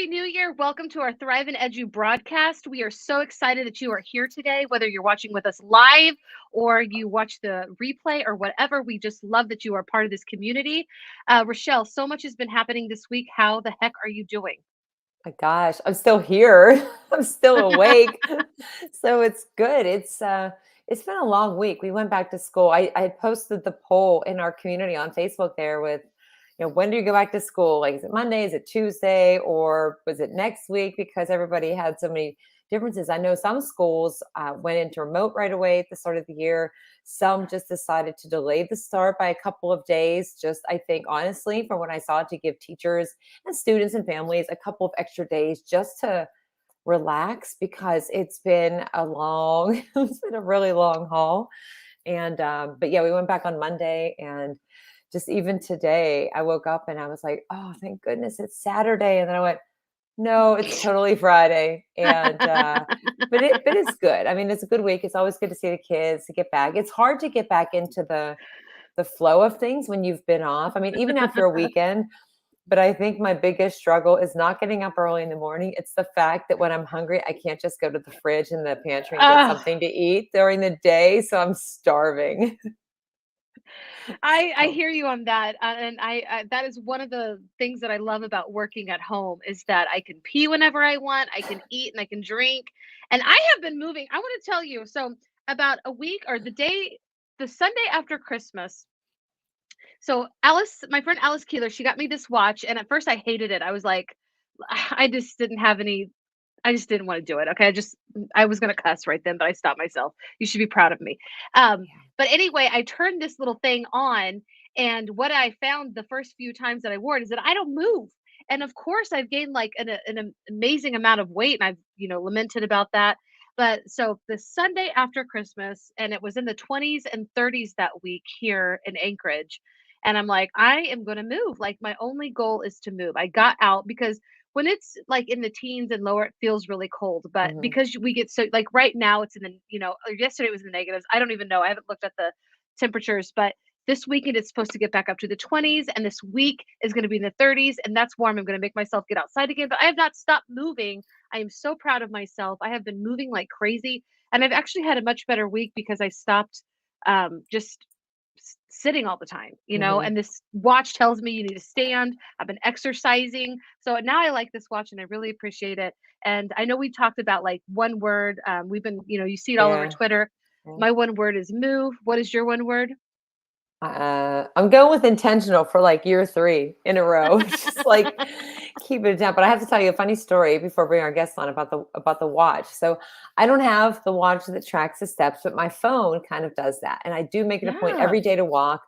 Happy New Year. Welcome to our Thrive and Edu broadcast. We are so excited that you are here today, whether you're watching with us live or you watch the replay or whatever. We just love that you are part of this community. Rachelle, so much has been happening this week. How the heck are you doing? My gosh, I'm still here. I'm still awake. So it's good. It's been a long week. We went back to school. I had posted the poll in our community on Facebook there with, when do you go back to school? Like, is it Monday? Is it Tuesday? Or was it next week? Because everybody had so many differences. I know some schools went into remote right away at the start of the year. Some just decided to delay the start by a couple of days. Just, I think, honestly, from what I saw, to give teachers and students and families a couple of extra days just to relax, because it's been it's been a really long haul. And, but yeah, we went back on Monday, and just even today, I woke up and I was like, oh, thank goodness it's Saturday. And then I went, no, it's totally Friday. And, but it's good. I mean, it's a good week. It's always good to see the kids, to get back. It's hard to get back into the flow of things when you've been off. I mean, even after a weekend. But I think my biggest struggle is not getting up early in the morning. It's the fact that when I'm hungry, I can't just go to the fridge and the pantry and get something to eat during the day. So I'm starving. I hear you on that, and I that is one of the things that I love about working at home is that I can pee whenever I want, I can eat and I can drink, and I have been moving. I want to tell you, so about a week or the Sunday after Christmas. So Alice, my friend Alice Keeler, she got me this watch, and at first I hated it. I was like, I just didn't have any. I just didn't want to do it. Okay, I was gonna cuss right then, but I stopped myself. You should be proud of me. But anyway, I turned this little thing on, and what I found the first few times that I wore it is that I don't move. And of course, I've gained like an amazing amount of weight, and I've lamented about that. But so the Sunday after Christmas, and it was in the 20s and 30s that week here in Anchorage. And I'm like, I am going to move. Like, my only goal is to move. I got out because when it's like in the teens and lower, it feels really cold. But Mhm. because we get so, like, right now it's in the, or yesterday it was in the negatives. I don't even know. I haven't looked at the temperatures, but this weekend it's supposed to get back up to the 20s, and this week is going to be in the 30s, and that's warm. I'm going to make myself get outside again, but I have not stopped moving. I am so proud of myself. I have been moving like crazy, and I've actually had a much better week because I stopped just sitting all the time, Mhm. and this watch tells me you need to stand. I've been exercising. So now I like this watch and I really appreciate it. And I know we talked about like one word. We've been, you see it all over Yeah. Twitter. Yeah. My one word is move. What is your one word? I'm going with intentional for like year 3 in a row. Just like keep it down. But I have to tell you a funny story before bringing our guest on about the watch. So I don't have the watch that tracks the steps, but my phone kind of does that. And I do make it a point Yeah. every day to walk.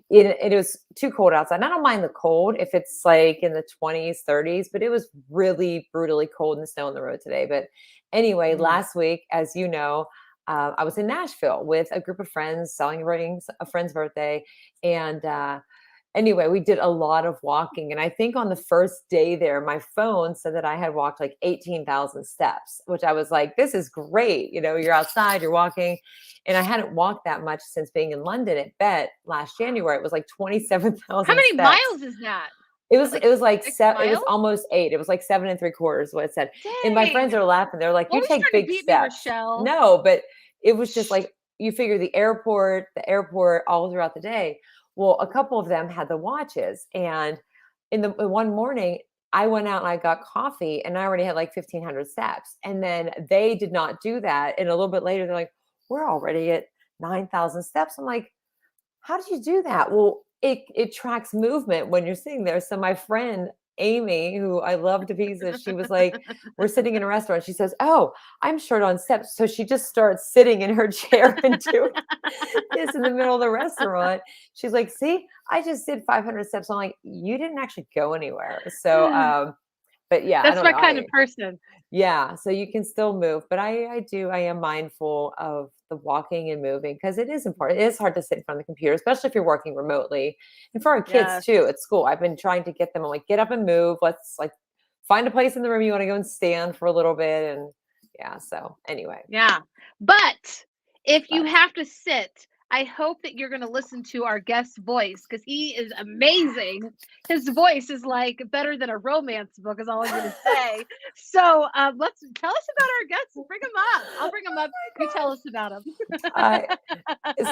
It was too cold outside. And I don't mind the cold if it's like in the 20s, 30s, but it was really brutally cold and snow on the road today. But anyway, Mm. last week, as you know, I was in Nashville with a group of friends celebrating a friend's birthday. And anyway, we did a lot of walking. And I think on the first day there, my phone said that I had walked like 18,000 steps, which I was like, this is great. You're outside, you're walking. And I hadn't walked that much since being in London at Bet last January. It was like How 27,000 many steps. miles is that? It That was like it was like 6 it was miles? almost 8. It was like 7 3/4 what it said. And my friends Dang. are laughing. They're like, you Always take trying to big beat me, steps. Rachelle. No, but it was just like you figure the airport all throughout the day. Well, a couple of them had the watches. And in one morning, I went out and I got coffee and I already had like 1,500 steps. And then they did not do that. And a little bit later, they're like, we're already at 9,000 steps. I'm like, how did you do that? Well, it tracks movement when you're sitting there. So my friend Amy, who I love to pieces, she was like, we're sitting in a restaurant. She says, oh, I'm short on steps. So she just starts sitting in her chair and doing this in the middle of the restaurant. She's like, see, I just did 500 steps. I'm like, you didn't actually go anywhere. So, but yeah, I That's don't my know. kind of person. Yeah, so you can still move, but I am mindful of the walking and moving because it is important. It is hard to sit in front of the computer, especially if you're working remotely. And for our kids Yes. too at school, I've been trying to get them, I'm like, get up and move. Let's like find a place in the room you want to go and stand for a little bit. And yeah, so anyway, Yeah. But if you but have to sit, I hope that you're going to listen to our guest's voice because he is amazing. His voice is like better than a romance book, is all I'm going to say. So let's tell us about our guests. Bring him up. I'll bring him up. You tell us about him. I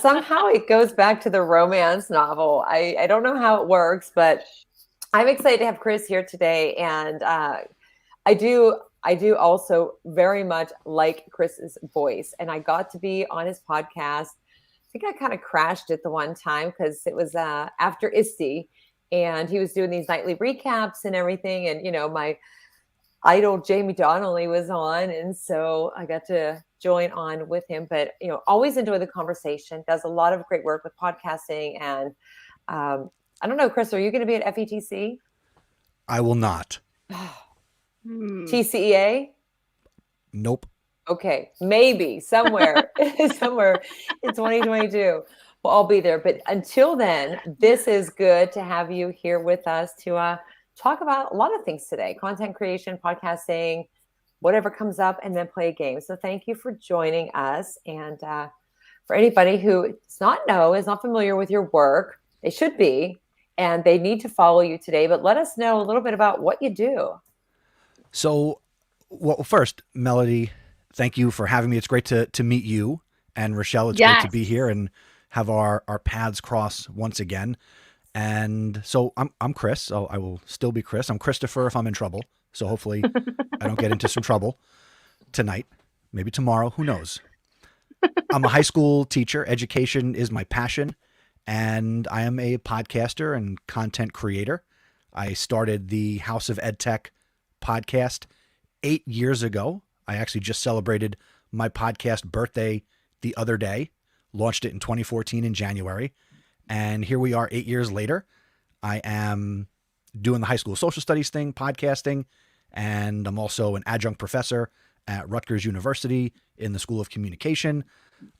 somehow it goes back to the romance novel. I don't know how it works, but I'm excited to have Chris here today. And I do also very much like Chris's voice. And I got to be on his podcast. I think I kind of crashed it the one time because it was after ISTE, and he was doing these nightly recaps and everything. And, my idol Jamie Donnelly was on. And so I got to join on with him, but, always enjoy the conversation, does a lot of great work with podcasting. And I don't know, Chris, are you going to be at FETC? I will not. TCEA? Nope. Okay, maybe somewhere in 2022, I'll be there. But until then, this is good to have you here with us to talk about a lot of things today: content creation, podcasting, whatever comes up, and then play a game. So thank you for joining us. And for anybody who is not familiar with your work, they should be, and they need to follow you today. But let us know a little bit about what you do. So, well, first, Melody, thank you for having me. It's great to meet you, and Rachelle. It's great to be here and have our paths cross once again. And so I'm Chris. So I will still be Chris. I'm Christopher if I'm in trouble. So hopefully I don't get into some trouble tonight, maybe tomorrow. Who knows? I'm a high school teacher. Education is my passion, and I am a podcaster and content creator. I started the House of EdTech podcast 8 years ago. I actually just celebrated my podcast birthday the other day, launched it in 2014 in January. And here we are 8 years later. I am doing the high school social studies thing, podcasting, and I'm also an adjunct professor at Rutgers University in the School of Communication.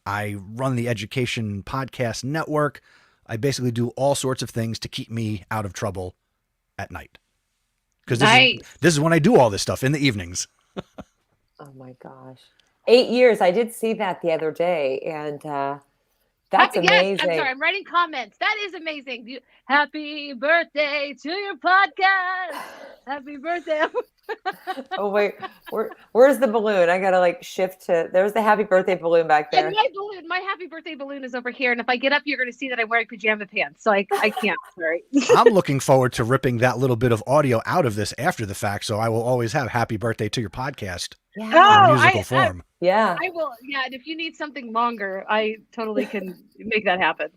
I run the Education Podcast Network. I basically do all sorts of things to keep me out of trouble at night. Because this is when I do all this stuff, in the evenings. Oh my gosh. 8 years. I did see that the other day, and that's amazing. Yes, I'm sorry. I'm writing comments. That is amazing. Happy birthday to your podcast. Happy birthday. Oh wait, where's the balloon? I gotta shift to. There's the happy birthday balloon back there. And my happy birthday balloon is over here. And if I get up, you're going to see that I'm wearing pajama pants. So I can't. Sorry. I'm looking forward to ripping that little bit of audio out of this after the fact. So I will always have happy birthday to your podcast in musical form. I will. Yeah. And if you need something longer, I totally can make that happen.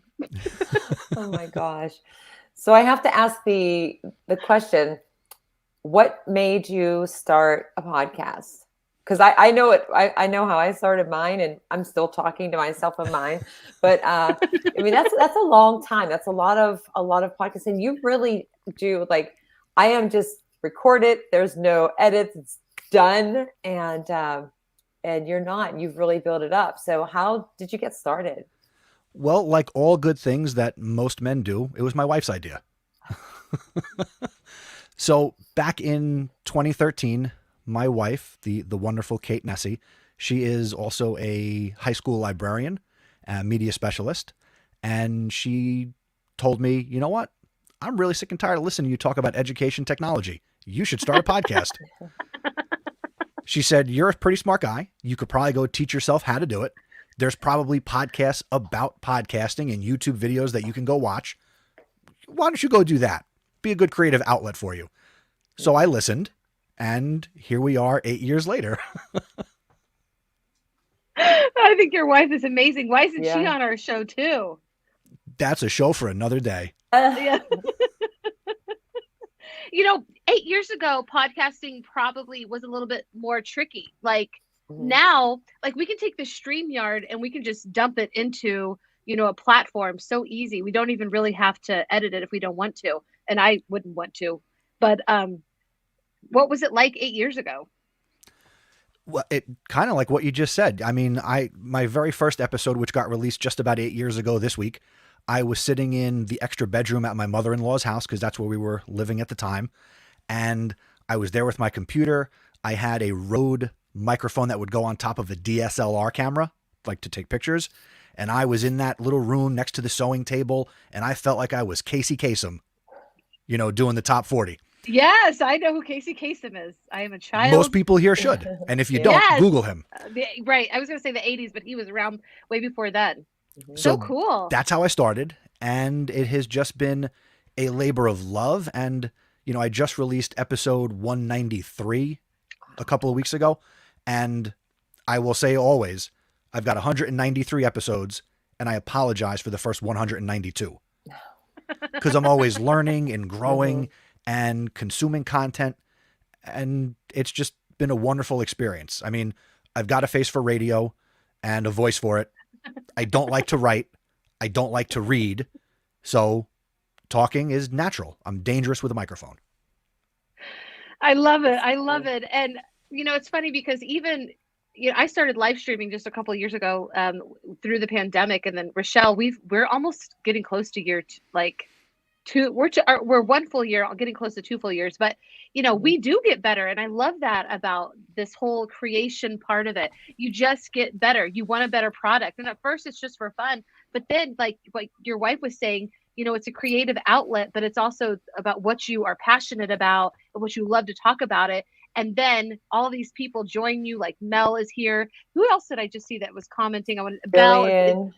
Oh my gosh. So I have to ask the question. What made you start a podcast? Because I know it. I know how I started mine, and I'm still talking to myself of mine. But I mean, that's a long time. That's a lot of podcasts, and you really do. I am just record it. There's no edits. It's done, and you're not. You've really built it up. So how did you get started? Well, like all good things that most men do, it was my wife's idea. So back in 2013, my wife, the wonderful Kate Nesi, she is also a high school librarian, a media specialist. And she told me, you know what? I'm really sick and tired of listening to you talk about education technology. You should start a podcast. She said, you're a pretty smart guy. You could probably go teach yourself how to do it. There's probably podcasts about podcasting and YouTube videos that you can go watch. Why don't you go do that? Be a good creative outlet for you. So I listened, and here we are 8 years later. I think your wife is amazing. Why isn't she on our show too? That's a show for another day. Yeah. 8 years ago, podcasting probably was a little bit more tricky. Now, we can take the StreamYard and we can just dump it into, a platform so easy. We don't even really have to edit it if we don't want to. And I wouldn't want to. But what was it like 8 years ago? Well, it kind of like what you just said. I mean, my very first episode, which got released just about 8 years ago this week, I was sitting in the extra bedroom at my mother-in-law's house because that's where we were living at the time. And I was there with my computer. I had a Rode microphone that would go on top of a DSLR camera, to take pictures. and I was in that little room next to the sewing table, and I felt like I was Casey Kasem, doing the top 40. Yes, I know who Casey Kasem is. I am a child. Most people here should. And if you don't, Yes. Google him. Right. I was going to say the 80s, but he was around way before then. So cool. That's how I started. And it has just been a labor of love. And, I just released episode 193 a couple of weeks ago. And I will say always, I've got 193 episodes, and I apologize for the first 192. Because I'm always learning and growing and consuming content. And it's just been a wonderful experience. I mean, I've got a face for radio and a voice for it. I don't like to write. I don't like to read. So talking is natural. I'm dangerous with a microphone. I love it. I love it. And, it's funny because even, I started live streaming just a couple of years ago through the pandemic. And then Rachelle, we're almost getting close to we're 1 full year, getting close to 2 full years, but we do get better. And I love that about this whole creation part of it. You just get better. You want a better product. And at first it's just for fun, but then like your wife was saying, it's a creative outlet, but it's also about what you are passionate about and what you love to talk about it. And then all these people join you, like Mel is here. Who else did I just see that was commenting? Belle.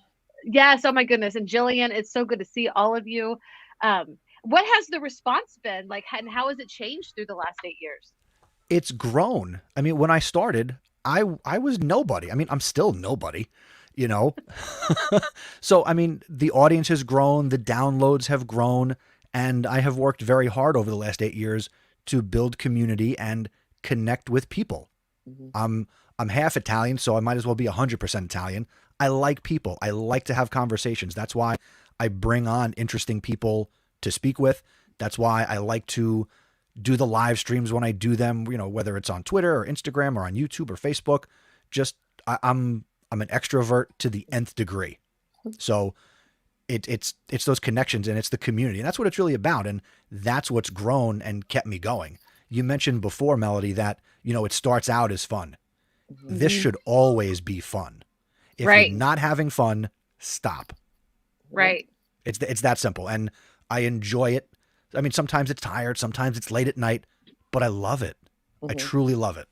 Yes. Oh my goodness. And Jillian, it's so good to see all of you. What has the response been like, and how has it changed through the last 8 years? It's grown. I mean, when I started, I was nobody. I mean, I'm still nobody, So, I mean, the audience has grown, the downloads have grown, and I have worked very hard over the last 8 years to build community and connect with people. I'm half Italian, so I might as well be 100% Italian. I like people. I like to have conversations. That's why I bring on interesting people to speak with. That's why I like to do the live streams when I do them, whether it's on Twitter or Instagram or on YouTube or Facebook. Just I'm an extrovert to the nth degree. So it's those connections and it's the community. And that's what it's really about. And that's what's grown and kept me going. You mentioned before, Melody, that, it starts out as fun. This should always be fun. If you're not having fun, stop. Right. It's that simple. And I enjoy it. I mean, sometimes it's tired, sometimes it's late at night, but I love it. I truly love it.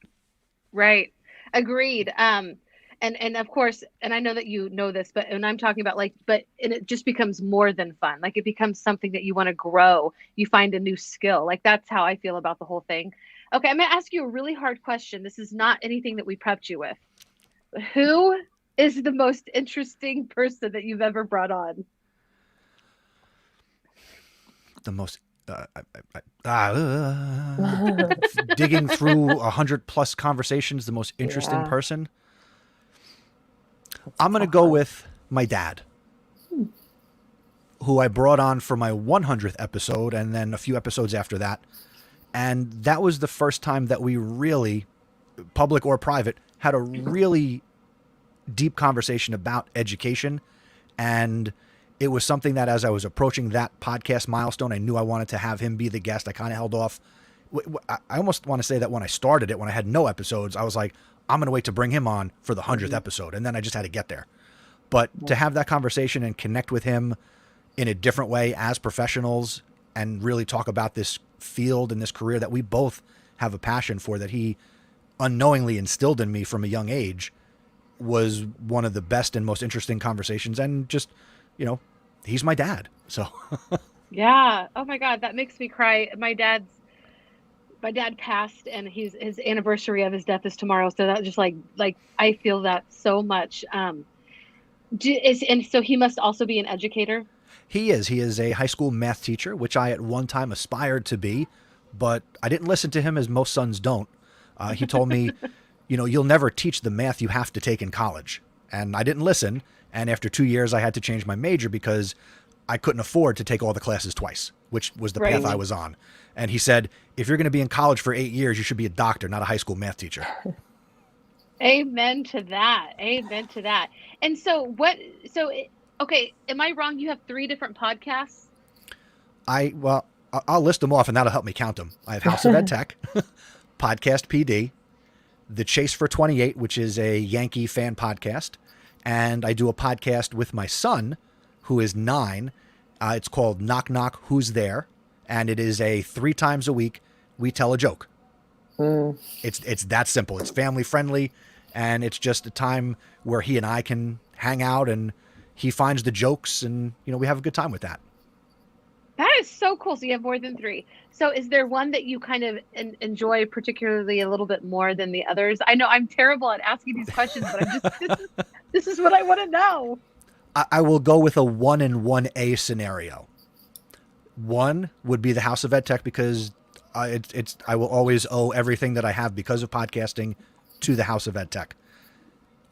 Right. Agreed. And of course, and I know that you know this, but and I'm talking about and it just becomes more than fun. Like it becomes something that you want to grow. You find a new skill. Like that's how I feel about the whole thing. Okay. I'm going to ask you a really hard question. This is not anything that we prepped you with. Who is the most interesting person that you've ever brought on? The most digging through 100+ conversations, the most interesting person. I'm going to go with my dad, who I brought on for my 100th episode and then a few episodes after that. And that was the first time that we really, public or private, had a really deep conversation about education. And it was something that as I was approaching that podcast milestone, I knew I wanted to have him be the guest. I kind of held off. I almost want to say that when I started it, when I had no episodes, I was like, I'm going to wait to bring him on for the 100th episode. And then I just had to get there. But to have that conversation and connect with him in a different way as professionals and really talk about this field and this career that we both have a passion for, that he unknowingly instilled in me from a young age, was one of the best and most interesting conversations. And just, he's my dad. So yeah. Oh my God. That makes me cry. My dad passed and his anniversary of his death is tomorrow. So that just like, I feel that so much. And so he must also be an educator. He is a high school math teacher, which I at one time aspired to be, but I didn't listen to him, as most sons don't. He told me, you'll never teach the math you have to take in college. And I didn't listen. And after 2 years, I had to change my major because I couldn't afford to take all the classes twice, which was the path I was on. And he said, if you're going to be in college for 8 years, you should be a doctor, not a high school math teacher. Amen to that. Amen to that. And okay, am I wrong? You have 3 different podcasts? I'll list them off and that'll help me count them. I have House of Ed Tech, PodcastPD, The Chase for 28, which is a Yankee fan podcast, and I do a podcast with my son, who is 9. It's called Knock Knock, Who's There? And it is a 3 times a week we tell a joke. It's that simple. It's family friendly, and it's just a time where he and I can hang out, and he finds the jokes, and we have a good time with that. That is so cool. So you have more than 3. So is there one that you kind of enjoy particularly a little bit more than the others? I know I'm terrible at asking these questions, but I'm just this is what I want to know. I will go with a 1 and 1A scenario. 1 would be the House of EdTech, because I will always owe everything that I have because of podcasting to the House of EdTech.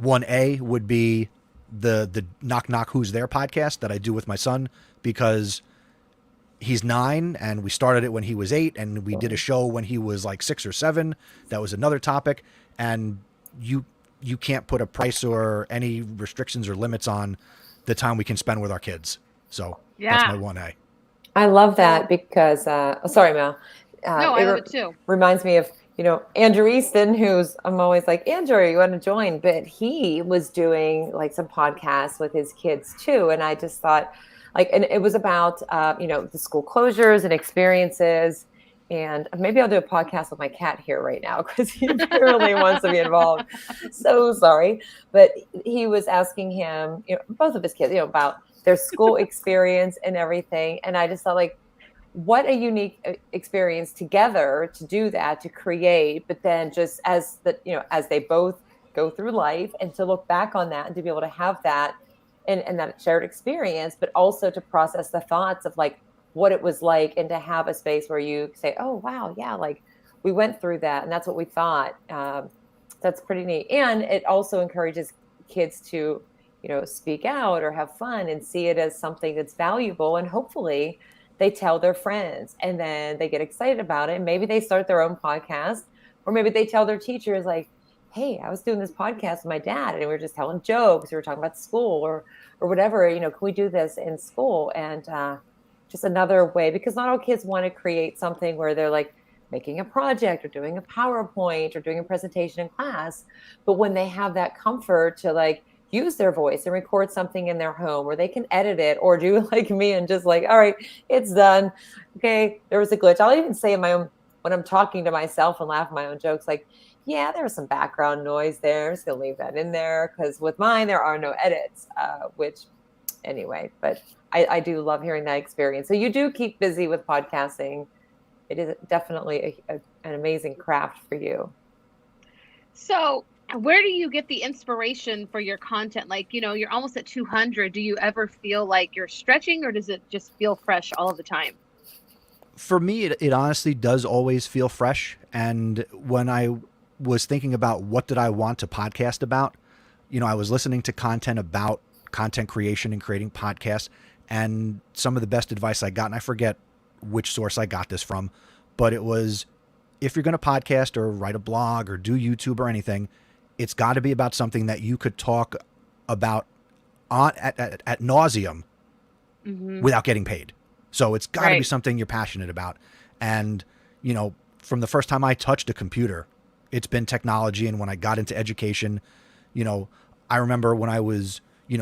1A would be the Knock Knock Who's There podcast that I do with my son, because he's 9 and we started it when he was 8, and we did a show when he was like 6 or 7. That was another topic, and you can't put a price or any restrictions or limits on the time we can spend with our kids. So that's my 1A. I love that because, sorry, Mel. No, I love it too. Reminds me of, Andrew Easton, I'm always like, Andrew, you want to join? But he was doing like some podcasts with his kids too. And I just thought and it was about, the school closures and experiences. And maybe I'll do a podcast with my cat here right now, because he really wants to be involved. So sorry. But he was asking him, both of his kids, about their school experience and everything. And I just thought, like, what a unique experience together to do that, to create, but then just as they both go through life, and to look back on that and to be able to have that and that shared experience, but also to process the thoughts of like what it was like, and to have a space where you say, oh, wow, yeah, like we went through that, and that's what we thought. That's pretty neat. And it also encourages kids to, speak out or have fun and see it as something that's valuable. And hopefully they tell their friends, and then they get excited about it. And maybe they start their own podcast, or maybe they tell their teachers, like, hey, I was doing this podcast with my dad, and we were just telling jokes. We were talking about school or whatever, can we do this in school? And just another way, because not all kids want to create something where they're like making a project or doing a PowerPoint or doing a presentation in class. But when they have that comfort to like use their voice and record something in their home, where they can edit it, or do like me and just like, all right, it's done. Okay, there was a glitch. I'll even say in my own, when I'm talking to myself and laugh at my own jokes, like, yeah, there was some background noise there. I'm just going to leave that in there, because with mine, there are no edits, which anyway, but I do love hearing that experience. So you do keep busy with podcasting. It is definitely an amazing craft for you. So where do you get the inspiration for your content? Like, you're almost at 200. Do you ever feel like you're stretching, or does it just feel fresh all of the time? For me, it honestly does always feel fresh. And when I was thinking about what did I want to podcast about, I was listening to content about content creation and creating podcasts, and some of the best advice I got, and I forget which source I got this from, but it was, if you're going to podcast or write a blog or do YouTube or anything, it's got to be about something that you could talk about at nauseum without getting paid. So it's got to be something you're passionate about. And, from the first time I touched a computer, it's been technology. And when I got into education, I remember when I was,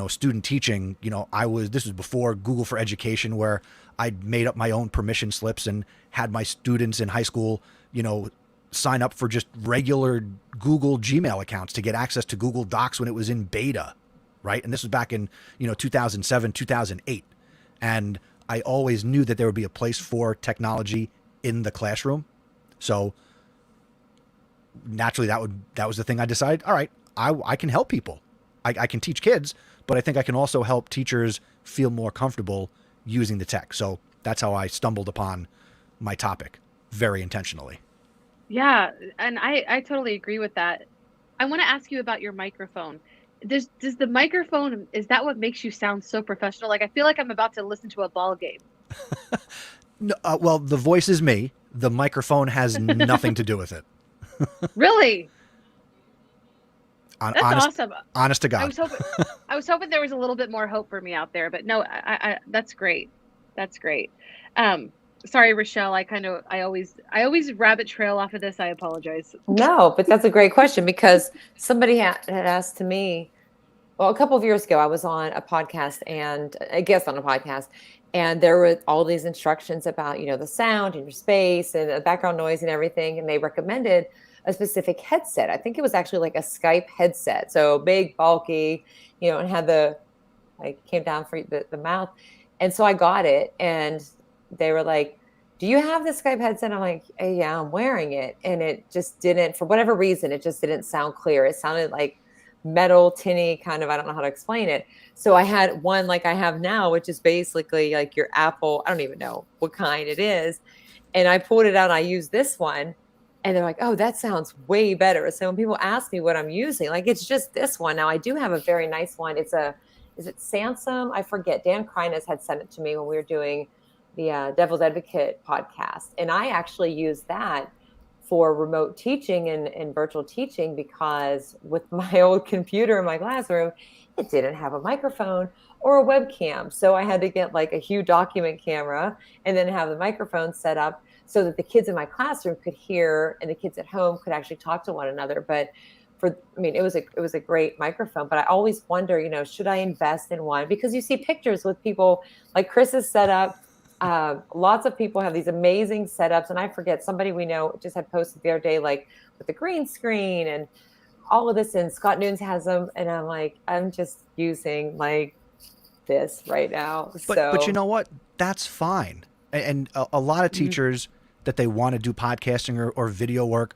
student teaching, this was before Google for Education, where I'd made up my own permission slips and had my students in high school, sign up for just regular Google Gmail accounts to get access to Google Docs when it was in beta, right? And this was back in, 2007, 2008. And I always knew that there would be a place for technology in the classroom. So naturally that was the thing I decided, all right, I can help people. I can teach kids, but I think I can also help teachers feel more comfortable using the tech. So that's how I stumbled upon my topic, very intentionally. Yeah, and I totally agree with that. I want to ask you about your microphone. Does the microphone, is that what makes you sound so professional? Like, I feel like I'm about to listen to a ball game. No, well, the voice is me. The microphone has nothing to do with it. Really? That's awesome. Honest to God. I was hoping there was a little bit more hope for me out there, but no, I that's great. That's great. Sorry, Rachelle. I always rabbit trail off of this. I apologize. No, but that's a great question, because somebody had asked to me, Well, a couple of years ago, I was on a podcast and a guest on a podcast, and there were all these instructions about, the sound and your space and the background noise and everything. And they recommended a specific headset. I think it was actually like a Skype headset. So big, bulky, and had came down for the mouth. And so I got it, and they were like, do you have the Skype headset? I'm like, hey, yeah, I'm wearing it. And it just didn't, for whatever reason, it just didn't sound clear. It sounded like metal, tinny kind of, I don't know how to explain it. So I had one like I have now, which is basically like your Apple, I don't even know what kind it is. And I pulled it out and I used this one, and they're like, oh, that sounds way better. So when people ask me what I'm using, like, it's just this one. Now I do have a very nice one. Is it Samsung? I forget. Dan Krines had sent it to me when we were doing the Devil's Advocate podcast. And I actually use that for remote teaching and virtual teaching, because with my old computer in my classroom, it didn't have a microphone or a webcam. So I had to get like a huge document camera and then have the microphone set up so that the kids in my classroom could hear and the kids at home could actually talk to one another. But it was a great microphone, but I always wonder, should I invest in one? Because you see pictures with people like Chris's setup. Lots of people have these amazing setups, and I forget, somebody we know just had posted the other day, like with the green screen and all of this, and Scott Nunes has them, and I'm like, I'm just using like this right now. But you know what? That's fine. And a lot of teachers that they want to do podcasting or video work,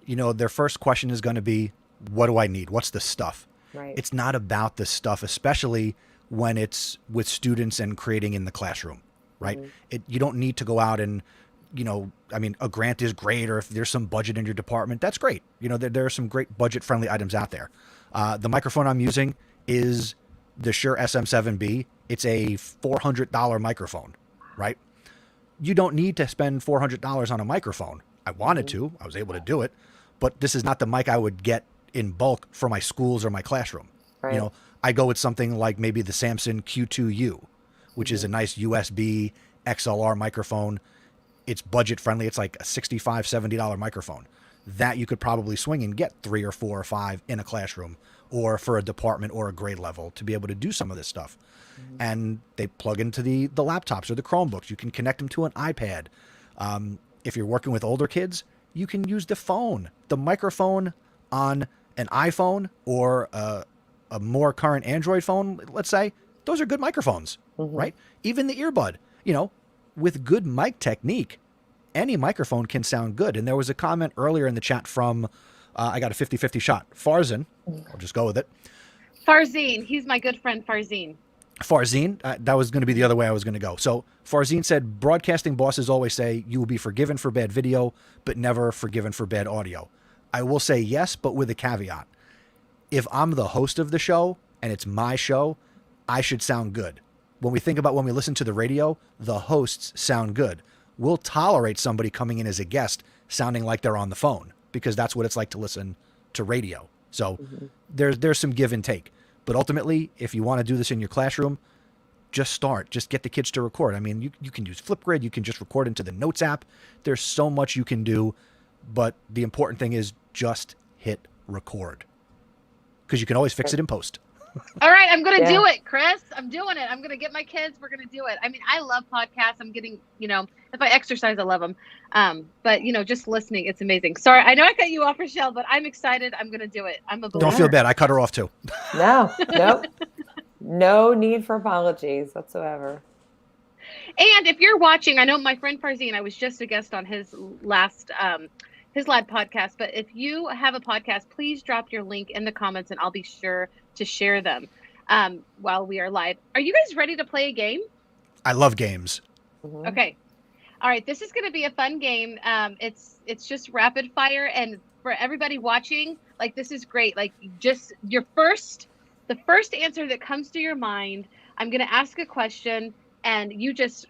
their first question is going to be, what do I need? What's the stuff? Right. It's not about the stuff, especially when it's with students and creating in the classroom. Right. You don't need to go out and, a grant is great, or if there's some budget in your department, that's great. There are some great budget friendly items out there. The microphone I'm using is the Shure SM7B. It's a $400 microphone, right? You don't need to spend $400 on a microphone. I wanted to, I was able to do it, but this is not the mic I would get in bulk for my schools or my classroom. Right. I go with something like maybe the Samson Q2U, which is a nice USB XLR microphone. It's budget friendly. It's like a $65, $70 microphone that you could probably swing and get 3 or 4 or 5 in a classroom or for a department or a grade level to be able to do some of this stuff. And they plug into the laptops or the Chromebooks. You can connect them to an iPad. If you're working with older kids, you can use the phone, the microphone on an iPhone or a more current Android phone, let's say. Those are good microphones, right? Even the earbud, with good mic technique, any microphone can sound good. And there was a comment earlier in the chat from, I got a 50-50 shot, Farzin. I'll just go with it. Farzine. He's my good friend, Farzine. Farzine, that was going to be the other way I was going to go. So Farzine said, broadcasting bosses always say you will be forgiven for bad video, but never forgiven for bad audio. I will say yes, but with a caveat. If I'm the host of the show and it's my show, I should sound good. When we think about when we listen to the radio, the hosts sound good. We'll tolerate somebody coming in as a guest sounding like they're on the phone, because that's what it's like to listen to radio. So there's some give and take. But ultimately, if you want to do this in your classroom, just start. Just get the kids to record. You can use Flipgrid. You can just record into the Notes app. There's so much you can do. But the important thing is just hit record, because you can always fix it in post. All right, I'm going to do it, Chris. I'm doing it. I'm going to get my kids. We're going to do it. I love podcasts. I'm getting, if I exercise, I love them. But, just listening, it's amazing. Sorry, I know I cut you off, Rachelle, but I'm excited. I'm going to do it. I'm a believer. Don't feel bad. I cut her off too. Nope. No need for apologies whatsoever. And if you're watching, I know my friend Farzine, I was just a guest on his live podcast, but if you have a podcast, please drop your link in the comments and I'll be sure to share them while we are live. Are you guys ready to play a game? I love games. Okay. All right. This is going to be a fun game. It's just rapid fire. And for everybody watching, this is great. Just the first answer that comes to your mind, I'm going to ask a question and you just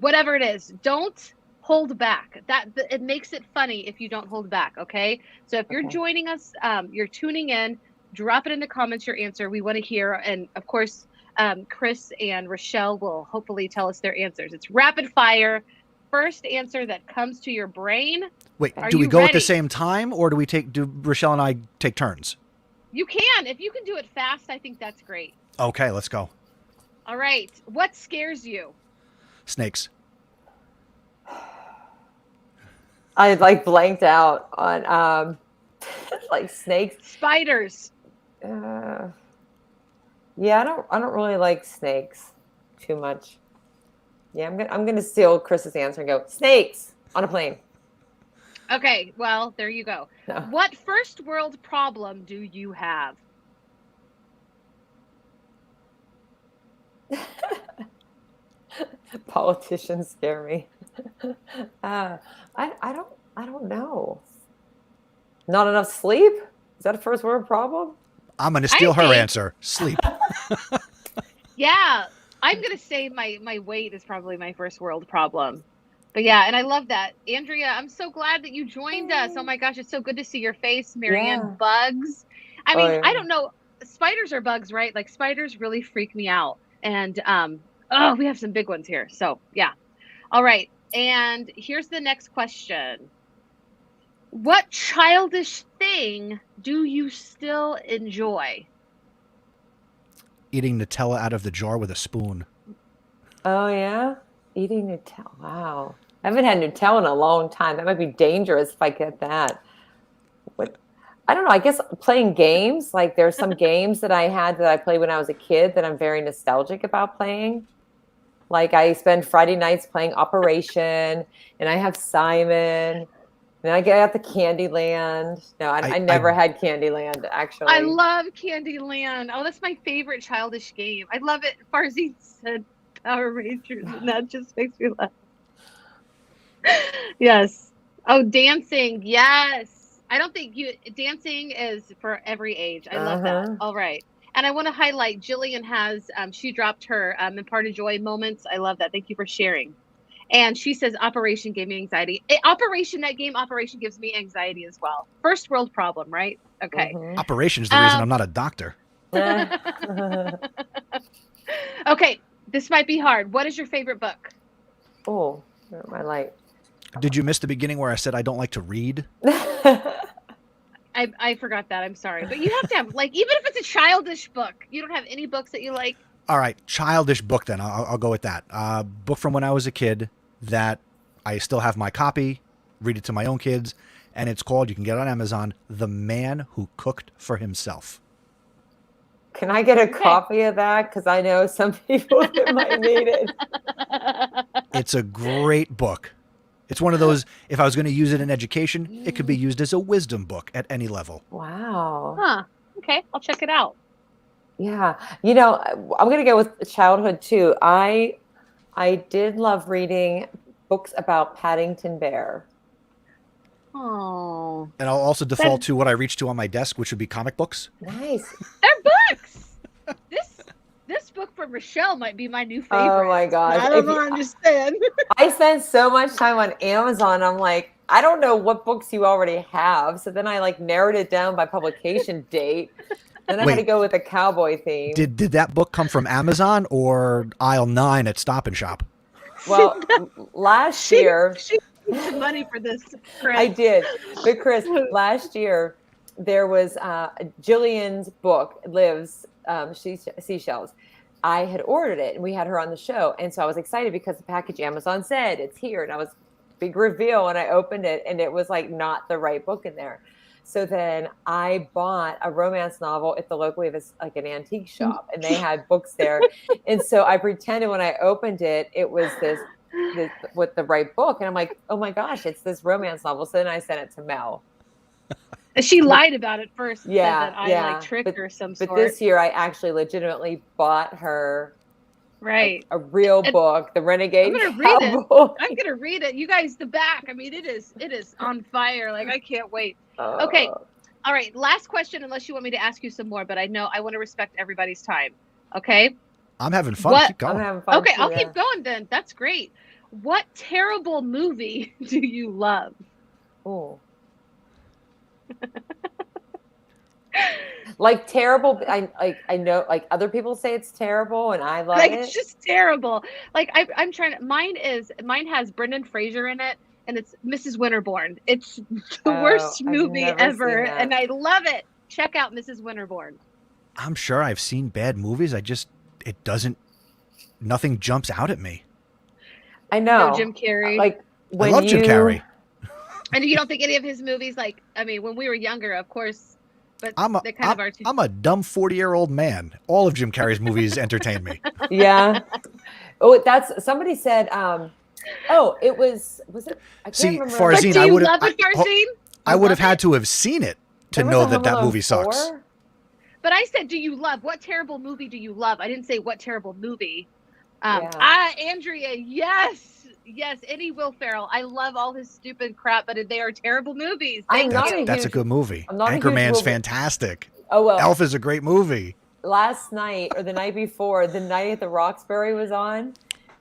whatever it is, don't hold back. It makes it funny if you don't hold back. Okay. So if you're joining us, you're tuning in, drop it in the comments, your answer. We want to hear. And of course, Chris and Rachelle will hopefully tell us their answers. It's rapid fire. First answer that comes to your brain. Wait, do we go at the same time, or do Rachelle and I take turns? You can. If you can do it fast, I think that's great. Okay, let's go. All right. What scares you? Snakes. I like blanked out on like snakes. Spiders. Yeah, I don't really like snakes too much. Yeah, I'm gonna steal Chris's answer and go snakes on a plane. Okay, well, there you go. No. What first world problem do you have? Politicians scare me. I don't know. Not enough sleep? Is that a first world problem? I'm going to steal her answer. Sleep. Yeah, I'm going to say my weight is probably my first world problem. But yeah, and I love that. Andrea, I'm so glad that you joined us. Oh my gosh, it's so good to see your face, Marianne. Yeah. Bugs. I mean, Oh, yeah. I don't know. Spiders are bugs, right? Like spiders really freak me out. And we have some big ones here. So yeah. All right. And here's the next question. What childish thing do you still enjoy? Eating Nutella out of the jar with a spoon. Oh yeah? Eating Nutella. Wow. I haven't had Nutella in a long time. That might be dangerous if I get that. What? I don't know. I guess playing games. Like there's some games that I had that I played when I was a kid that I'm very nostalgic about playing. Like I spend Friday nights playing Operation, and I have Simon, and I get out the Candyland. No, I never had Candyland, actually. I love Candyland. Oh, that's my favorite childish game. I love it. Farzine said Power Rangers, and that just makes me laugh. Yes. Oh, dancing. Yes. I don't think dancing is for every age. I love that. All right. And I want to highlight Jillian has, she dropped her Imparted Joy moments. I love that. Thank you for sharing. And she says Operation gave me anxiety. That game Operation gives me anxiety as well. First world problem, right? Okay. Operation is the reason I'm not a doctor. Okay. This might be hard. What is your favorite book? Oh, my light. Did you miss the beginning where I said I don't like to read? I forgot that. I'm sorry. But you have to have, like, even if it's a childish book, you don't have any books that you like? All right. Childish book then. I'll go with that. Book from when I was a kid that I still have my copy, read it to my own kids, and it's called, you can get it on Amazon, The Man Who Cooked for Himself. Can I get a copy of that? Because I know some people that might need it. It's a great book. It's one of those, if I was going to use it in education, it could be used as a wisdom book at any level. Wow. Huh. Okay. I'll check it out. Yeah. You know, I'm going to go with childhood too. I did love reading books about Paddington Bear. Oh. And I'll also default to what I reach to on my desk, which would be comic books. Nice. They're books. This book from Rachelle might be my new favorite. Oh my gosh. I don't understand. I spend so much time on Amazon. I'm like, I don't know what books you already have. So then I like narrowed it down by publication date. Then I had to go with a cowboy theme. Did that book come from Amazon or aisle 9 at Stop and Shop? Well, last year she paid some money for this, Chris. I did. But Chris, last year there was Jillian's book, Lives Seashells. I had ordered it and we had her on the show. And so I was excited because the package Amazon said it's here. And I was big reveal and I opened it and it was like not the right book in there. So then I bought a romance novel at the local, it was like an antique shop and they had books there. And so I pretended when I opened it, it was this with the right book. And I'm like, oh my gosh, it's this romance novel. So then I sent it to Mel. She lied about it first. Yeah, said that I like tricked her some sort. But this year I actually legitimately bought her a real book, The Renegade I'm gonna read Cowboy. it. I'm gonna read it. You guys, the back. I mean, it is on fire. Like I can't wait. Okay. All right. Last question, unless you want me to ask you some more, but I know I want to respect everybody's time. Okay. I'm having fun. Keep going. I'm having fun. Okay, too, I'll keep going then. That's great. What terrible movie do you love? Oh. Like terrible. I know like other people say it's terrible and I love it. It's just terrible. Like I'm trying to. Mine has Brendan Fraser in it, and it's Mrs. Winterbourne. It's the worst movie ever, and I love it. check out Mrs. Winterbourne. I'm sure I've seen bad movies. Nothing jumps out at me. I know. No Jim Carrey. Like I love Jim Carrey. And you don't think any of his movies, like, I mean, when we were younger, of course, but they kind of are too. I'm a dumb 40-year-old man. All of Jim Carrey's movies entertain me. Yeah. Oh, somebody said, it was it? I can't remember. Farzine, do you love it, Farzine? I would have had to have seen it to know that movie sucks. But I said, what terrible movie do you love? I didn't say what terrible movie. Andrea, yes, any Will Ferrell. I love all his stupid crap, but they are terrible movies. That's a good movie. Anchorman's fantastic. Oh, well. Elf is a great movie. Last night or the night before, The Night at the Roxbury was on.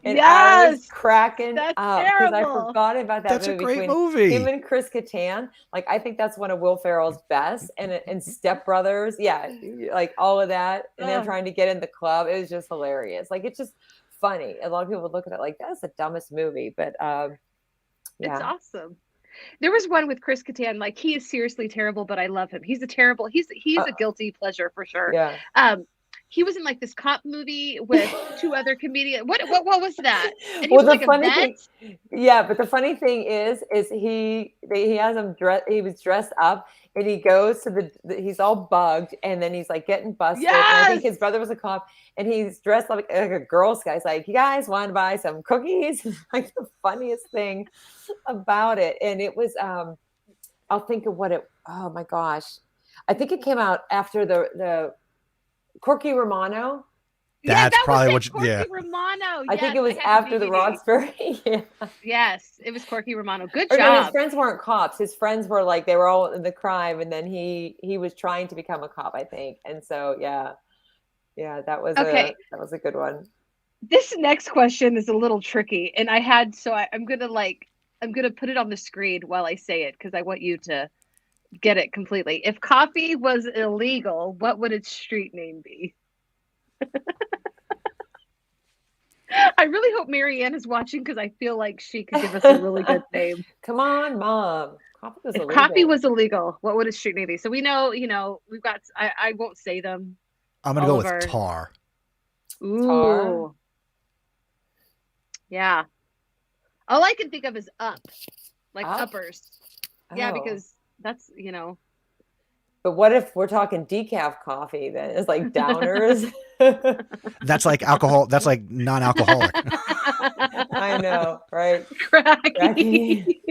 And I was cracking up because I forgot about that movie. That's a great movie. Him and Chris Kattan. Like, I think that's one of Will Ferrell's best. And Step Brothers. Yeah. Like all of that. And then trying to get in the club. It was just hilarious. Like, it's just funny. A lot of people would look at it like, that's the dumbest movie. But it's awesome. There was one with Chris Kattan. Like, he is seriously terrible, but I love him. He's a guilty pleasure for sure. Yeah. He was in like this cop movie with two other comedians. What was that? And he well, was like a vet. But the funny thing is he has him dressed. He was dressed up, and he goes to he's all bugged, and then he's like getting busted. Yes! And I think his brother was a cop, and he's dressed like a Girl Scout. He's like, "You guys want to buy some cookies?" Like the funniest thing about it, and it was. I'll think of what it. Oh my gosh, I think it came out after the Corky Romano. That's probably what. Corky Romano. I think it was after the Roxbury. Yeah. Yes, it was Corky Romano. Good job. job. No, his friends weren't cops. His friends were like they were all in the crime, and then he was trying to become a cop, I think. And so yeah, that was a good one. This next question is a little tricky, and I'm gonna put it on the screen while I say it because I want you to get it completely. If coffee was illegal, what would its street name be? I really hope Marianne is watching because I feel like she could give us a really good name. Come on, Mom. If coffee was illegal, what would its street name be? So we know, we've got. I won't say them. I'm gonna go with tar. Ooh. Tar? Yeah. All I can think of is uppers. Yeah, because that's But what if we're talking decaf coffee? Then it's like downers. That's like alcohol. That's like non-alcoholic. I know, right? Cracky.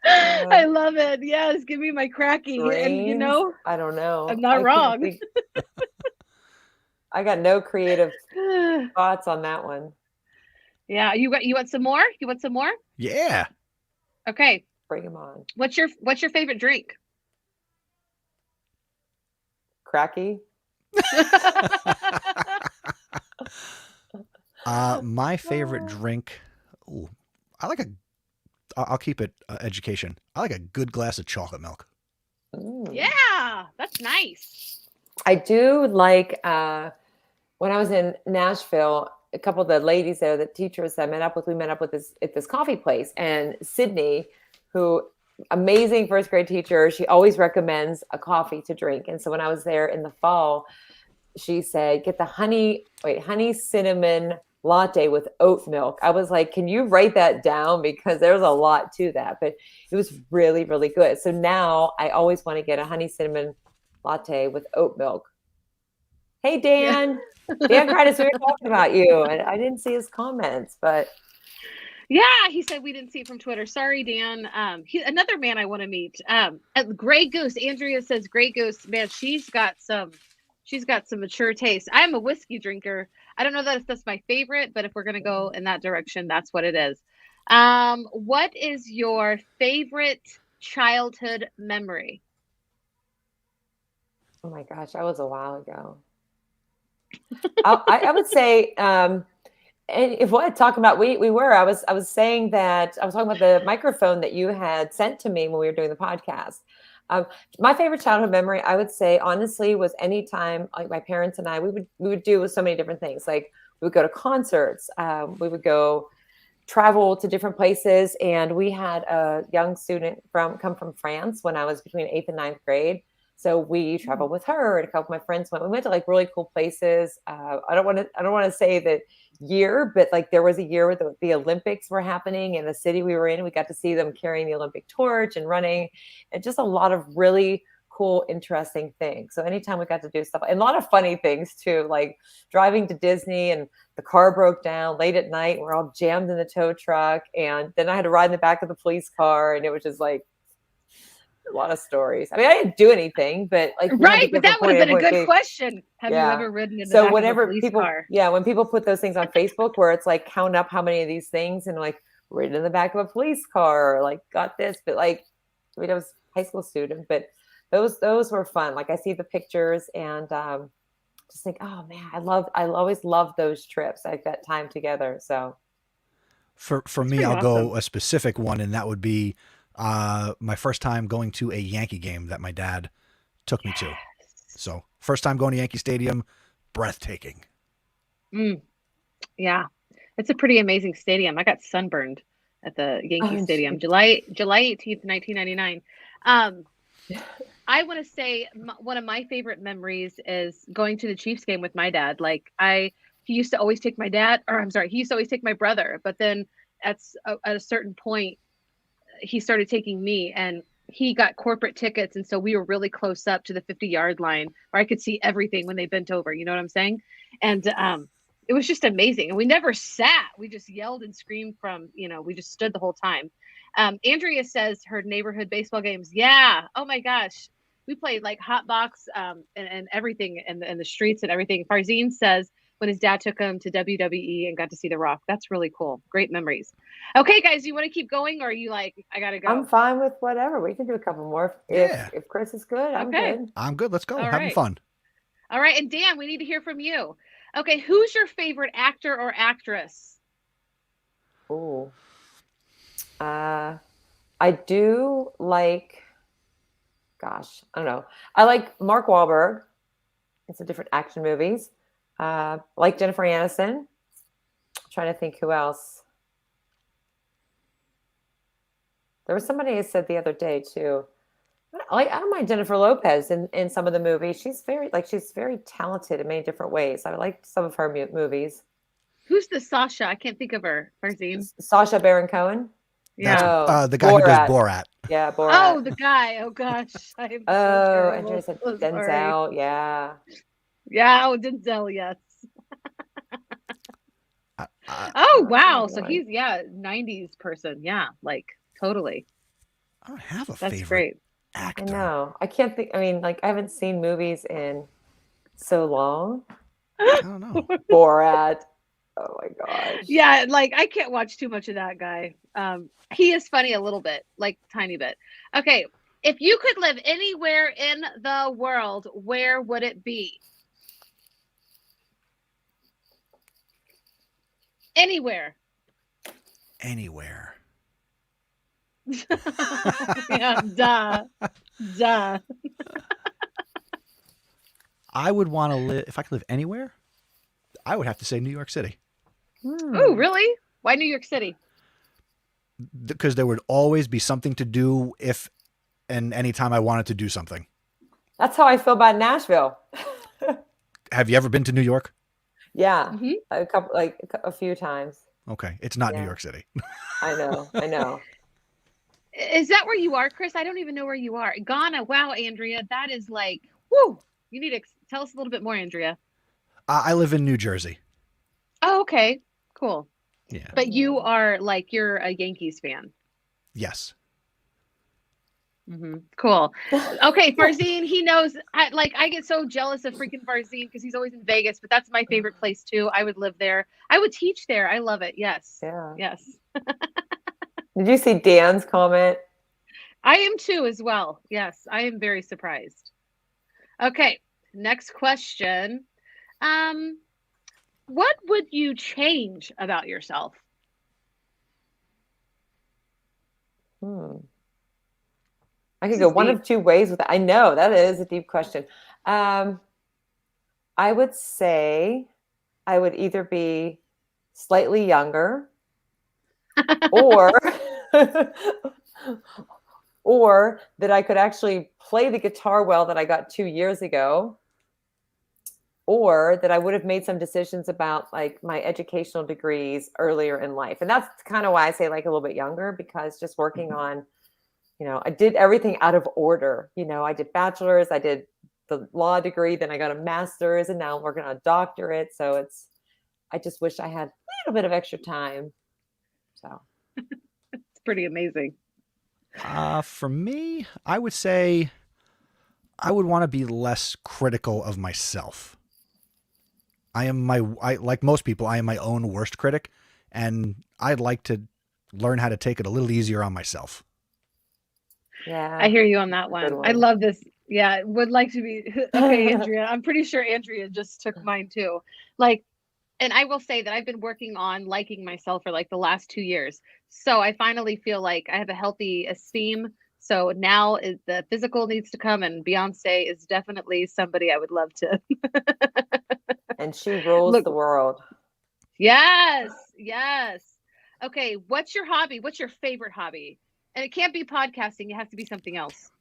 I love it. Yes, give me my cracky. Grains? And I don't know. I'm not wrong. I got no creative thoughts on that one. Yeah, you want some more? You want some more? Yeah. Okay. Bring them on. What's your favorite drink? Cracky. My favorite drink. Ooh, I'll keep it education. I like a good glass of chocolate milk. Yeah, that's nice. I do like when I was in Nashville, a couple of the ladies there, the teachers I met up with, at this coffee place, and Sydney, who amazing first grade teacher, she always recommends a coffee to drink. And so when I was there in the fall, she said, get the honey cinnamon latte with oat milk. I was like, can you write that down? Because there's a lot to that, but it was really, really good. So now I always want to get a honey cinnamon latte with oat milk. Hey, Dan. Yeah. Dan Critus, we were talking about you, and I didn't see his comments, but yeah, he said we didn't see it from Twitter. Sorry, Dan. Another man I want to meet. Grey Goose. Andrea says Grey Goose. Man, she's got some mature taste. I'm a whiskey drinker. I don't know that that's my favorite, but if we're gonna go in that direction, that's what it is. What is your favorite childhood memory? Oh my gosh, that was a while ago. I would say, and if what talking about I was saying that I was talking about the microphone that you had sent to me when we were doing the podcast. My favorite childhood memory, I would say, honestly, was anytime like my parents and I, we would do so many different things. Like we would go to concerts, we would go travel to different places. And we had a young student come from France when I was between 8th and 9th grade. So we traveled with her, and a couple of my friends went. We went to like really cool places. I don't want to say the year, but like there was a year where the Olympics were happening in the city we were in. We got to see them carrying the Olympic torch and running, and just a lot of really cool, interesting things. So anytime we got to do stuff, and a lot of funny things too, like driving to Disney and the car broke down late at night. We're all jammed in the tow truck, and then I had to ride in the back of the police car, and it was just like a lot of stories. I mean, I didn't do anything, but like right, but that would have been a good question. Have you ever ridden in the back of a police car? When people put those things on Facebook where it's like count up how many of these things and like ridden in the back of a police car or like got this, but like I mean, I was a high school student, but those were fun. Like I see the pictures and just think, oh man, I always loved those trips, like that time together. So for me, I'll go a specific one, and that would be my first time going to a Yankee game that my dad took me to. So first time going to Yankee Stadium, breathtaking. Yeah, it's a pretty amazing stadium. I got sunburned at the Yankee Stadium, July 18th, 1999. I want to say one of my favorite memories is going to the Chiefs game with my dad. Like he used to always take my brother, but then at a certain point, he started taking me, and he got corporate tickets. And so we were really close up to the 50-yard line where I could see everything when they bent over. You know what I'm saying? And it was just amazing. And we never sat. We just yelled and screamed we just stood the whole time. Andrea says her neighborhood baseball games. Yeah. Oh my gosh. We played like hot box and everything in the streets and everything. Farzine says when his dad took him to WWE and got to see The Rock. That's really cool. Great memories. Okay, guys, you want to keep going, or are you like, I got to go? I'm fine with whatever. We can do a couple more. If Chris is good, I'm good. I'm good. Let's go. All Having fun. All right. And Dan, we need to hear from you. Okay, who's your favorite actor or actress? Oh, I do like, gosh, I don't know. I like Mark Wahlberg. It's a different action movies. Like Jennifer Aniston. I'm trying to think who else. There was somebody who said the other day too. I don't mind Jennifer Lopez in some of the movies. She's very talented in many different ways. I like some of her movies. Who's the Sasha? I can't think of her. Farzine. Sacha Baron Cohen. Yeah. The guy who does Borat. Yeah, Borat. Oh, the guy. Oh gosh. Andrea said Denzel. Yeah. Yeah. Oh, Denzel. Yes. Oh wow. So he's 90s person. Yeah, like totally. I don't have a That's favorite great. actor. I know. I can't think. I mean, like I haven't seen movies in so long. I don't know. Borat. Oh my gosh. Yeah, like I can't watch too much of that guy. He is funny a little bit, like tiny bit. Okay, if you could live anywhere in the world, where would it be? Anywhere. Yeah, duh. I would want to live, if I could live anywhere, I would have to say New York City. Oh, really? Why New York City? Because there would always be something to do if and anytime I wanted to do something. That's how I feel about Nashville. Have you ever been to New York? Yeah, a few times. Okay, it's not New York City. I know. Is that where you are, Chris? I don't even know where you are. Ghana. Wow, Andrea, that is like, whoo. You need to tell us a little bit more, Andrea. I live in New Jersey. Oh, okay, cool. Yeah. But you are like, you're a Yankees fan. Yes. Mm-hmm. Cool. Okay, Farzine, he knows. I get so jealous of freaking Farzine because he's always in Vegas, but that's my favorite place too. I would live there. I would teach there. I love it. Yes. Yeah. Yes. Did you see Dan's comment? I am too, as well. Yes, I am very surprised. Okay, next question. What would you change about yourself? I could go one of two ways with that. I know that is a deep question. I would say I would either be slightly younger or or that I could actually play the guitar well that I got 2 years ago, or that I would have made some decisions about like my educational degrees earlier in life. And that's kind of why I say like a little bit younger, because just working on, I did everything out of order. I did bachelor's, I did the law degree, then I got a master's, and now I'm working on a doctorate. So I just wish I had a little bit of extra time. So It's pretty amazing. For me, I would say I would want to be less critical of myself. I like most people, I am my own worst critic, and I'd like to learn how to take it a little easier on myself. yeah, I hear you on that one. I love this. Yeah, would like to be okay, Andrea. I'm pretty sure Andrea just took mine too. Like, and I will say that I've been working on liking myself for like the last 2 years. So I finally feel like I have a healthy esteem. So now the physical needs to come, and Beyonce is definitely somebody I would love to and she rules look. the world. Yes, yes. Okay, what's your hobby? What's your favorite hobby? And it can't be podcasting. It has to be something else.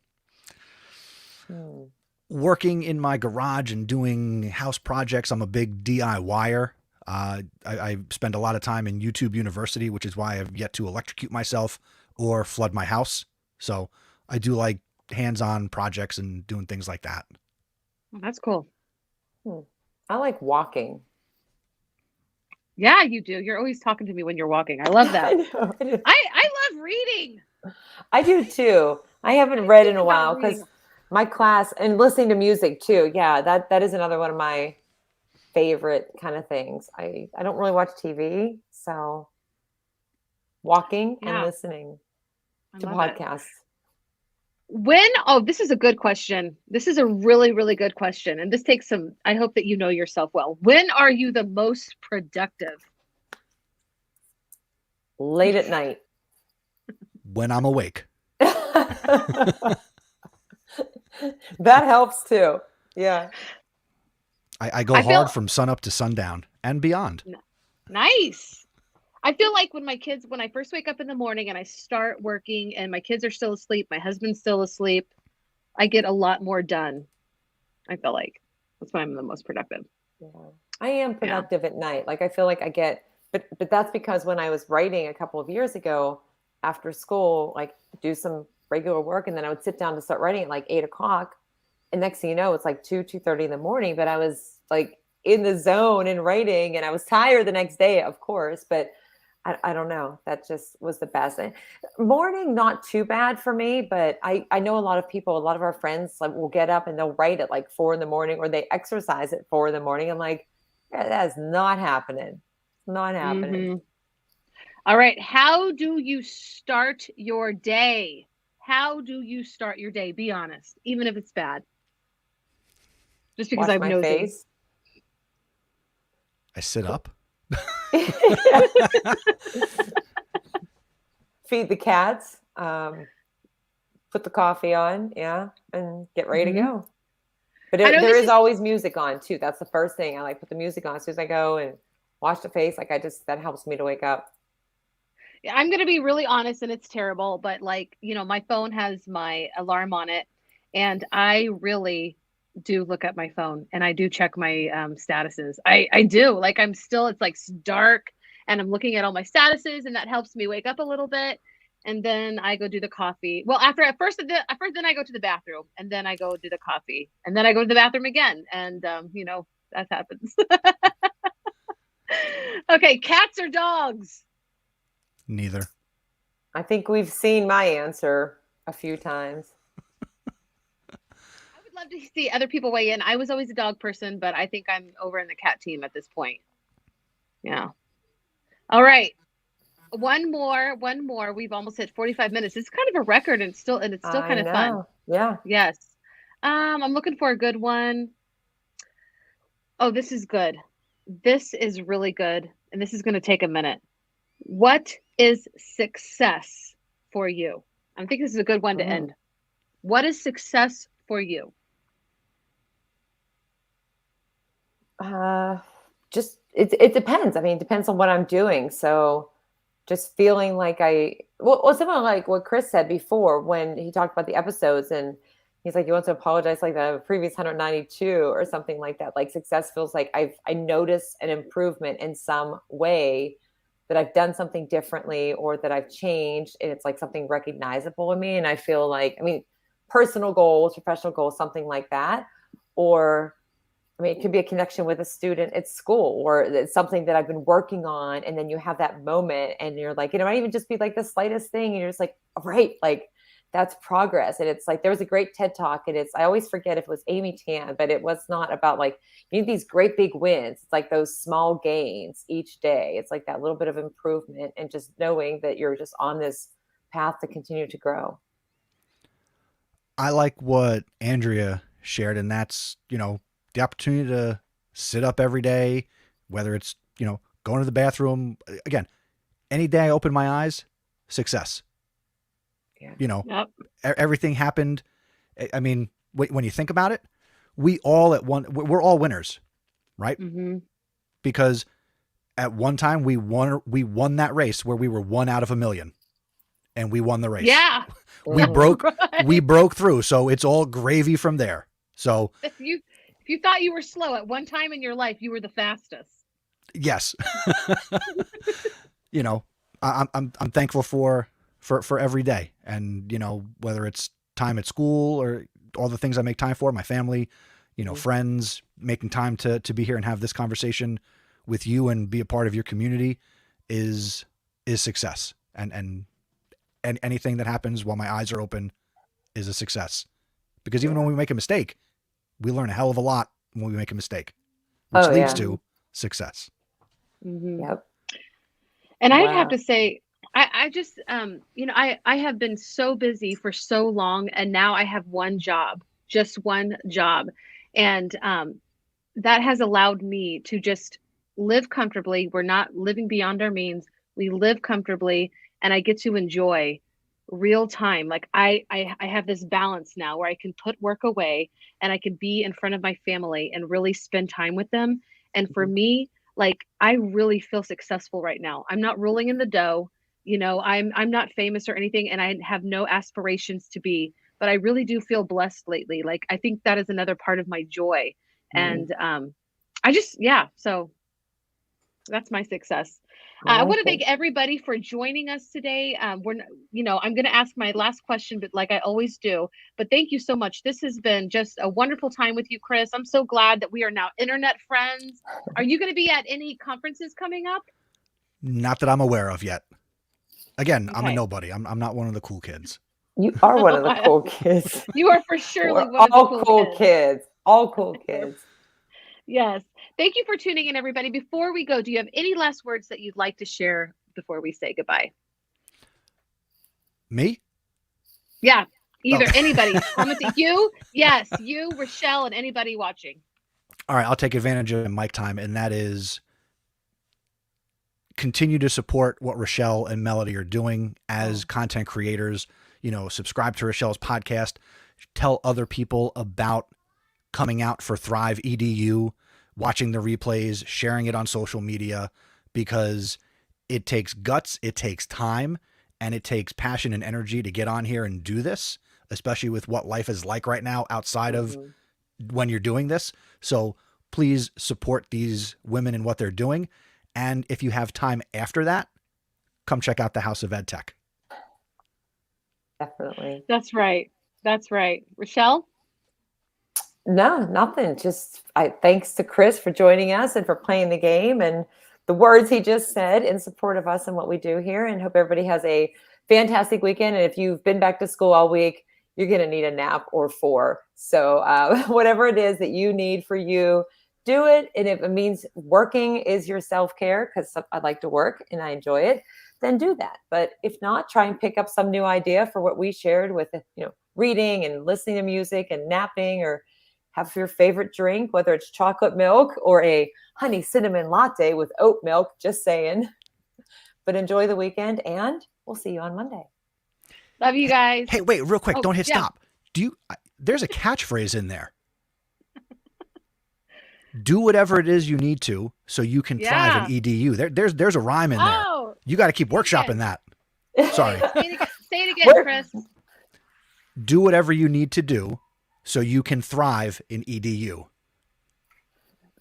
Working in my garage and doing house projects. I'm a big DIYer. I spend a lot of time in YouTube University, which is why I've yet to electrocute myself or flood my house. So I do like hands-on projects and doing things like that. Oh, that's cool. I like walking. Yeah, you do. You're always talking to me when you're walking. I love that. I know. I love reading. I do too. I haven't read in a while because my class, and listening to music too. Yeah, that is another one of my favorite kind of things. I don't really watch TV, so walking and listening to podcasts. This is a good question. This is a really, really good question. And this takes I hope that you know yourself well. When are you the most productive? Late at night. When I'm awake. That helps too. Yeah. I go hard from sun up to sundown and beyond. Nice. I feel like when I first wake up in the morning and I start working and my kids are still asleep, my husband's still asleep, I get a lot more done. I feel like that's when I'm the most productive. Yeah. I am productive at night. Like I feel like I get, but that's because when I was writing a couple of years ago after school, like do some regular work, and then I would sit down to start writing at like 8:00. And next thing you know, it's like 2:30 in the morning, but I was like in the zone and writing, and I was tired the next day, of course, but I don't know. That just was the best. Morning, not too bad for me, but I know a lot of people, a lot of our friends like will get up and they'll write at like 4 a.m, or they exercise at 4 a.m. I'm like, that is not happening. Not happening. Mm-hmm. All right. How do you start your day? How do you start your day? Be honest, even if it's bad. Just because I've nosy. Face. I sit up. Feed the cats, put the coffee on, and get ready to go. But there is always music on too. That's the first thing. I like put the music on as soon as I go and wash the face. Like that helps me to wake up. Yeah, I'm gonna be really honest, and it's terrible, but like, my phone has my alarm on it, and I really do look at my phone and I do check my statuses. I do. Like it's like dark and I'm looking at all my statuses, and that helps me wake up a little bit. And then I go do the coffee. Well, then I go to the bathroom, and then I go do the coffee, and then I go to the bathroom again. And that happens. Okay, cats or dogs? Neither. I think we've seen my answer a few times. Love to see other people weigh in. I was always a dog person, but I think I'm over in the cat team at this point. Yeah. All right. One more. We've almost hit 45 minutes. It's kind of a record, and it's still kind of fun. Yeah. Yes. I'm looking for a good one. Oh, this is good. This is really good. And this is going to take a minute. What is success for you? I think this is a good one to end. What is success for you? Just it depends. I mean, it depends on what I'm doing. So just feeling like something like what Chris said before when he talked about the episodes, and he's like, you want to apologize like the previous 192 or something like that. Like success feels like I notice an improvement in some way, that I've done something differently or that I've changed, and it's like something recognizable in me. And I feel like, personal goals, professional goals, something like that. Or it could be a connection with a student at school, or it's something that I've been working on. And then you have that moment and you're like, it might even just be like the slightest thing. And you're just like, all right, like that's progress. And it's like, there was a great TED talk, and I always forget if it was Amy Tan, but it was not about like, you need these great big wins. It's like those small gains each day. It's like that little bit of improvement, and just knowing that you're just on this path to continue to grow. I like what Andrea shared, and that's, the opportunity to sit up every day, whether it's, going to the bathroom. Again, any day I open my eyes, success. Yeah. Yep. Everything happened. I mean, when you think about it, we're all winners, right? Mm-hmm. Because at one time we won that race where we were 1 out of 1,000,000, and we won the race. Yeah. We broke through. So it's all gravy from there. So if you thought you were slow at one time in your life, you were the fastest. Yes. I'm thankful for every day, and, whether it's time at school or all the things I make time for, my family, friends, making time to be here and have this conversation with you and be a part of your community is success. And anything that happens while my eyes are open is a success, because even when we make a mistake, we learn a hell of a lot when we make a mistake, which leads to success. Mm-hmm. Yep. And I'd have to say, I just, I have been so busy for so long, and now I have just one job. And that has allowed me to just live comfortably. We're not living beyond our means. We live comfortably, and I get to enjoy real time. Like I have this balance now where I can put work away and I can be in front of my family and really spend time with them. And for me, like, I really feel successful right now. I'm not rolling in the dough. I'm not famous or anything, and I have no aspirations to be, but I really do feel blessed lately. Like, I think that is another part of my joy. And so that's my success. I want to thank everybody for joining us today. I'm going to ask my last question, but like I always do, but thank you so much. This has been just a wonderful time with you, Chris. I'm so glad that we are now internet friends. Are you going to be at any conferences coming up? Not that I'm aware of yet. Again, okay. I'm a nobody. I'm not one of the cool kids. You are one of the cool kids. You are for sure one of the cool kids. All cool kids. Yes. Thank you for tuning in, everybody. Before we go, do you have any last words that you'd like to share before we say goodbye? Me? Yeah. Either anybody. You, Rachelle, and anybody watching. All right. I'll take advantage of mic time, and that is continue to support what Rachelle and Melody are doing as content creators. Subscribe to Rachelle's podcast. Tell other people about coming out for Thrive EDU, watching the replays, sharing it on social media, because it takes guts, it takes time, and it takes passion and energy to get on here and do this, especially with what life is like right now outside of when you're doing this. So please support these women and what they're doing. And if you have time after that, come check out the House of EdTech. Definitely. That's right. Rachelle? No, nothing. Just thanks to Chris for joining us and for playing the game and the words he just said in support of us and what we do here. And hope everybody has a fantastic weekend. And if you've been back to school all week, you're going to need a nap or 4. So whatever it is that you need for you, do it. And if it means working is your self-care, because I like to work and I enjoy it, then do that. But if not, try and pick up some new idea for what we shared with, reading and listening to music and napping, or have your favorite drink, whether it's chocolate milk or a honey cinnamon latte with oat milk, just saying. But enjoy the weekend, and we'll see you on Monday. Love you guys. Hey, wait, real quick. Don't hit stop. There's a catchphrase in there. Do whatever it is you need to so you can thrive in EDU. There's a rhyme in there. You got to keep workshopping that. Sorry. Say it again, Chris. Do whatever you need to do so you can thrive in EDU.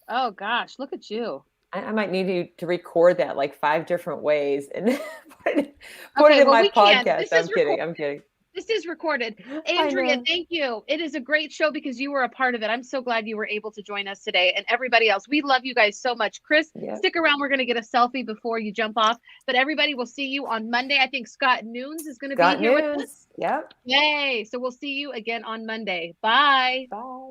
Oh gosh, look at you. I might need you to record that like 5 different ways and put it Okay, in well, my we can't. podcast. This I'm is kidding. I'm kidding. This is recorded. I Andrea, know. thank you. It is a great show because you were a part of it. I'm so glad you were able to join us today, and everybody else. We love you guys so much. Chris, Yeah. stick around. We're going to get a selfie before you jump off. But everybody, will see you on Monday. I think Scott Noons is going to be here with us. Yep. Yay. So we'll see you again on Monday. Bye. Bye.